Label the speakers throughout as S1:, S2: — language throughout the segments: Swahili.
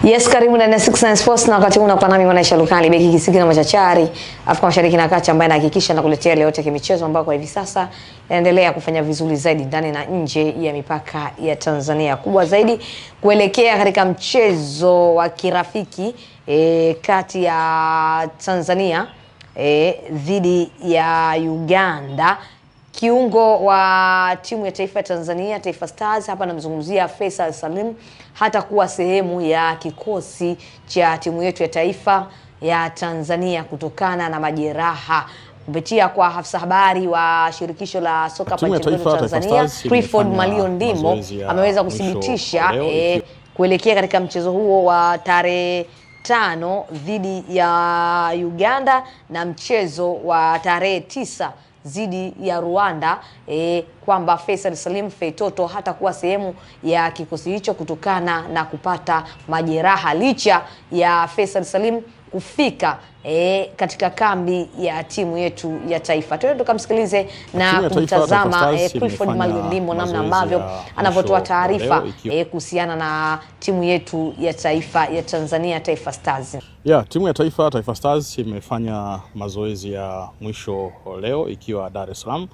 S1: Yes, karibu ndani ya 69 Sports na wakati unakuwa nami Mwanaisha Lukali, beki kisiki na machachari, Afrika Mashariki na Kati, ambaye anahakikisha na kuletea leo yote kimichezo ambao kwa hivi sasa yanaendelea kufanya vizuri zaidi ndani na nje ya mipaka ya Tanzania. Kubwa zaidi kuelekea katika mchezo wa kirafiki kati ya Tanzania dhidi ya Uganda. Kiungo wa timu ya taifa ya Tanzania, Taifa Stars, hapa namzungumzia Faisal Salim, hata kuwa sehemu ya kikosi cha timu yetu ya taifa ya Tanzania kutokana na majeraha. Kupitia kwa afisa habari wa shirikisho la soka hapa nchini Tanzania, Clifford Malio Ndimbo, ameweza kuthibitisha kuelekea katika mchezo huo wa tarehe 5 dhidi ya Uganda na mchezo wa tarehe 9 dhidi ya Rwanda, kwamba Faisal Salim Feitoto hata kuwa sehemu ya kikosi hicho kutokana na kupata majeraha, licha ya Faisal Salim kufika katika kambi ya timu yetu ya taifa. Twende tukamsikilize na kumtazama Clifford Malio Ndimbo namna ambavyo anavyotoa taarifa kuhusiana na timu yetu ya taifa ya Tanzania, Taifa Stars.
S2: Timu ya Taifa Stars imefanya mazoezi ya mwisho leo ikiwa Dar es Salaam,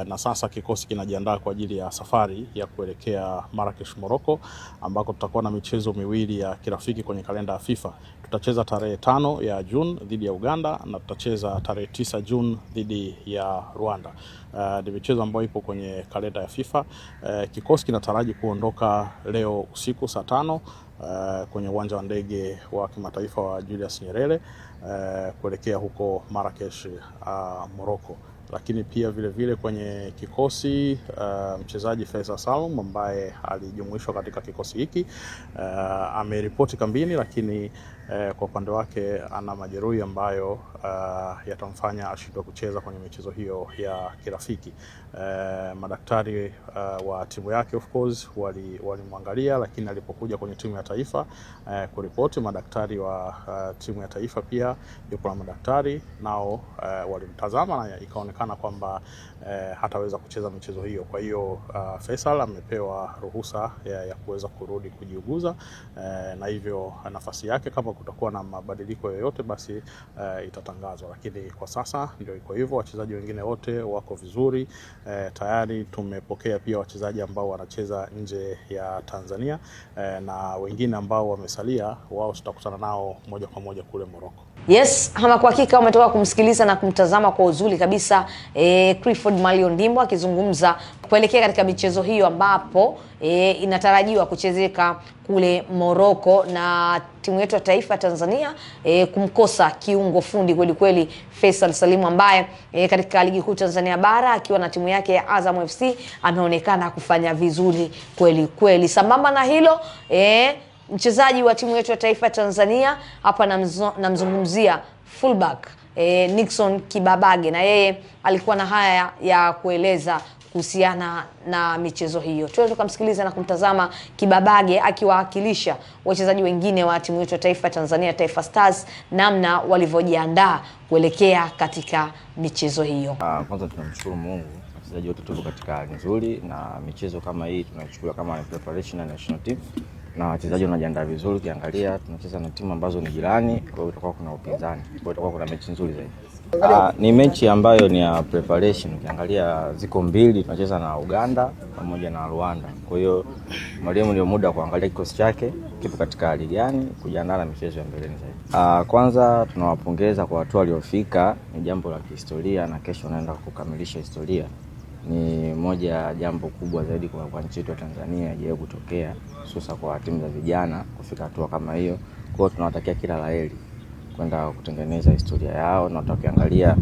S2: na sasa kikosi kinajiandaa kwa ajili ya safari ya kuelekea Marrakesh, Morocco, ambako tutakuwa na michezo miwili ya kirafiki kwenye kalenda ya FIFA. Tutacheza tarehe 5 ya June dhidi ya Uganda na tutacheza tarehe 9 June dhidi ya Rwanda. Ni michezo ambayo ipo kwenye kalenda ya FIFA. Kikosi kinataraji kuondoka leo usiku saa 5 kwenye uwanja wa ndege wa kimataifa wa Julius Nyerere kuelekea huko Marrakesh, Morocco. Lakini pia vile kwenye kikosi mchezaji Faisal Salim ambaye alijumuishwa katika kikosi hiki ameripoti kambini, lakini kwa upande wake ana majeruhi ambayo yatamfanya ashindwe kucheza kwenye michezo hiyo ya kirafiki. Madaktari wa timu yake of course walimwangalia, lakini alipokuja kwenye timu ya taifa kuripoti, madaktari wa timu ya taifa pia yupo na madaktari nao walimtazama na ikaonekana kwamba hataweza kucheza michezo hiyo. Kwa hiyo Faisal amepewa ruhusa ya kuweza kurudi kujiuguza, na hivyo nafasi yake kama kutakuwa na mabadiliko yoyote basi itatangazwa, lakini kwa sasa ndio iko hivyo. Wachezaji wengine wote wako vizuri. Tayari tumepokea pia wachezaji ambao wanacheza nje ya Tanzania, na wengine ambao wamesalia wao tutakutana nao moja kwa moja kule Morocco.
S1: Yes, ama kwa hakika umetoka kumsikiliza na kumtazama kwa uzuri kabisa Clifford Malio Ndimbo akizungumza kuelekea katika michezo hiyo ambapo inatarajiwa kuchezeka kule Morocco, na timu yetu ya taifa ya Tanzania kumkosa kiungo fundi kweli kweli Faisal Salim, ambaye katika ligi kuu Tanzania bara akiwa na timu yake ya Azam FC ameonekana kufanya vizuri kweli kweli. Sambamba na hilo mchezaji wa timu yetu ya taifa ya Tanzania hapa namzungumzia fullback Nixon Kibabage, na yeye alikuwa na haya ya kueleza kuhusiana na michezo hiyo. Tuende tukamsikiliza na kumtazama Kibabage akiwakilisha wachezaji wengine wa timu yetu ya taifa ya Tanzania, Taifa Stars, namna walivyojiandaa kuelekea katika michezo hiyo.
S3: Kwanza tunamshukuru Mungu, wachezaji wote tupo katika hali nzuri, na michezo kama hii tunachukua kama preparation na national team, na wachezaji wanajiandaa vizuri. Ukiangalia tunacheza na timu ambazo ni jirani, kwa hiyo utakuwa kuna upinzani, kwa hiyo utakuwa kuna mechi nzuri zaidi. Ni mechi ambayo ni ya preparation. Ukiangalia ziko mbili, tunacheza na Uganda pamoja na Rwanda. Kwa hiyo mwalimu ndio muda kuangalia kikosi chake kipo katika hali gani, kujiandaa na michezo ya mbeleni zaidi. Kwanza tunawapongeza kwa watu waliofika, ni jambo la kihistoria na kesho wanaenda kukamilisha historia. Ni moja ya jambo kubwa zaidi kwa nchi yetu ya Tanzania ijayo kutokea, hususa kwa timu za vijana kufika hatua kama hiyo. Kwa hiyo tunawatakia kila laheri kwenda kutengeneza historia yao, na utakiangalia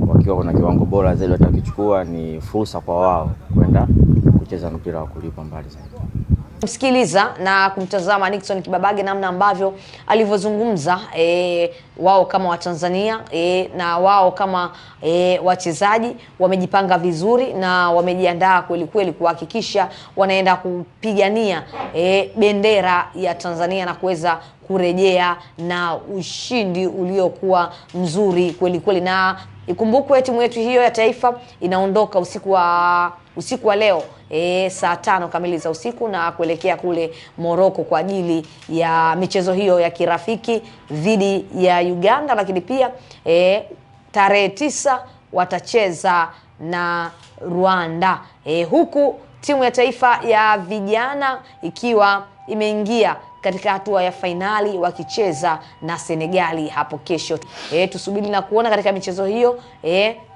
S3: wakiwa kuna kiwango bora zaidi watakichukua, ni fursa kwa wao kwenda kucheza mpira wa kulipa mbali zaidi.
S1: Msikiliza na kumtazama Nixon Kibabage namna ambavyo alivyozungumza wao kama Watanzania na wao kama wachezaji wamejipanga vizuri na wamejiandaa kweli kweli kuhakikisha wanaenda kupigania bendera ya Tanzania na kuweza kurejea na ushindi uliokuwa mzuri kweli kweli. Na ikumbukwe timu yetu hiyo ya taifa inaondoka usiku wa usiku wa leo saa 5 kamili za usiku na kuelekea kule Morocco kwa ajili ya michezo hiyo ya kirafiki dhidi ya Uganda, lakini pia tarehe 9 watacheza na Rwanda. Huku timu ya taifa ya vijana ikiwa imeingia katika hatua ya fainali wakicheza na Senegali hapo kesho. Tusubiri na kuona katika michezo hiyo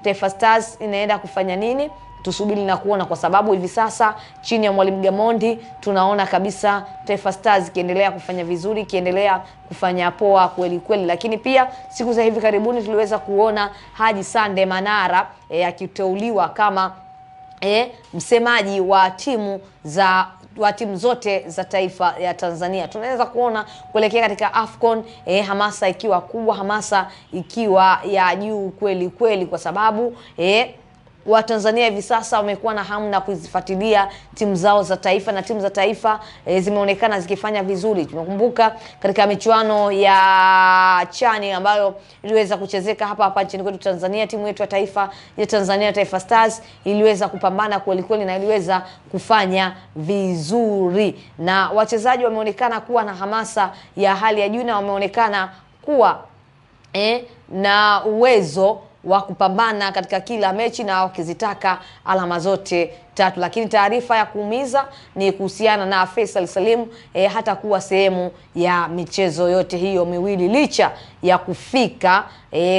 S1: Taifa Stars inaenda kufanya nini. Tusubiri na kuona, kwa sababu hivi sasa chini ya Mwalimu Gamondi tunaona kabisa Taifa Stars ikiendelea kufanya vizuri, ikiendelea kufanya poa kweli kweli. Lakini pia siku za hivi karibuni tuliweza kuona Haji Sande Manara akiteuliwa kama msemaji wa timu zote za taifa ya Tanzania. Tunaweza kuona kuelekea katika AFCON hamasa ikiwa kubwa, hamasa ikiwa ya juu kweli kweli, kwa sababu wa Tanzania hivi sasa wamekuwa na hamu na kuzifuatilia timu zao za taifa, na timu za taifa zimeonekana zikifanya vizuri. Tunakumbuka katika michuano ya Chani ambayo iliweza kuchezeka hapa nchini kwetu Tanzania, timu yetu ya taifa ya Tanzania Taifa Stars iliweza kupambana kweli kweli na iliweza kufanya vizuri, na wachezaji wameonekana kuwa na hamasa ya hali ya juu na wameonekana kuwa na uwezo wa kupambana katika kila mechi na wakizitaka alama zote 3. Lakini taarifa ya kuumiza ni kuhusiana na Faisal Salim hata kuwa sehemu ya michezo yote hiyo miwili, licha ya kufika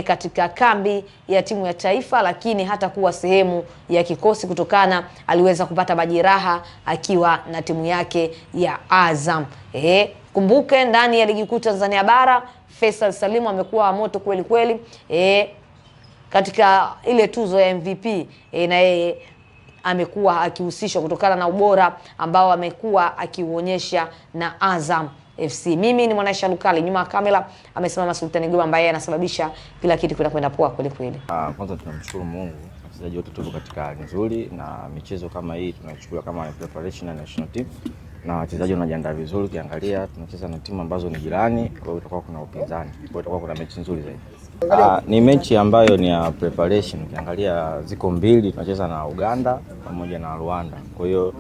S1: katika kambi ya timu ya taifa, lakini hata kuwa sehemu ya kikosi kutokana aliweza kupata majeraha akiwa na timu yake ya Azam. Kumbuke ndani ya ligi kuu Tanzania bara Faisal Salim amekuwa moto kweli kweli katika ile tuzo ya MVP, na yeye amekuwa akihusishwa kutokana na ubora ambao amekuwa akiuonyesha na Azam FC. Mimi ni Mwanaisha Lukali, nyuma ya kamera amesimama Sultani Goma ambaye anasababisha kila kitu kwenda poa kweli kweli.
S3: Kwanza tunamshukuru Mungu, wachezaji wote tupo katika hali nzuri, na michezo kama hii tunachukua kama preparation na national team, na wachezaji wanajiandaa vizuri. Ukiangalia tunacheza na timu ambazo ni jirani, kwa hiyo itakuwa kuna upinzani, kwa hiyo itakuwa kuna mechi nzuri zaidi. Ni mechi ambayo ni ya preparation. Ukiangalia ziko mbili, tunacheza na Uganda pamoja na Rwanda. Kwa hiyo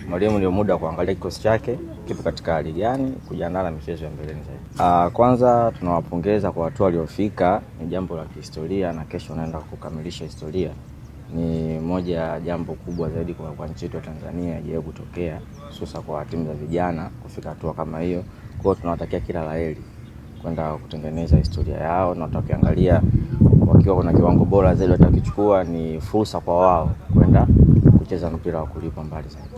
S3: mwalimu ndio muda wa kuangalia kikosi chake kipo katika hali gani, kujiandaa na michezo ya mbeleni zaidi. Kwanza tunawapongeza kwa watu waliofika, ni jambo la kihistoria na kesho wanaenda kukamilisha historia. Ni moja ya jambo kubwa zaidi kwa nchi yetu ya Tanzania haijawahi kutokea, hususan kwa timu za vijana kufika hatua kama hiyo. Kwa hiyo tunawatakia kila laheri kwenda kutengeneza historia yao, na tutakiangalia wakiwa kuna kiwango bora zaidi watakichukua, ni fursa kwa wao kwenda kucheza mpira wa kulipa mbali zaidi.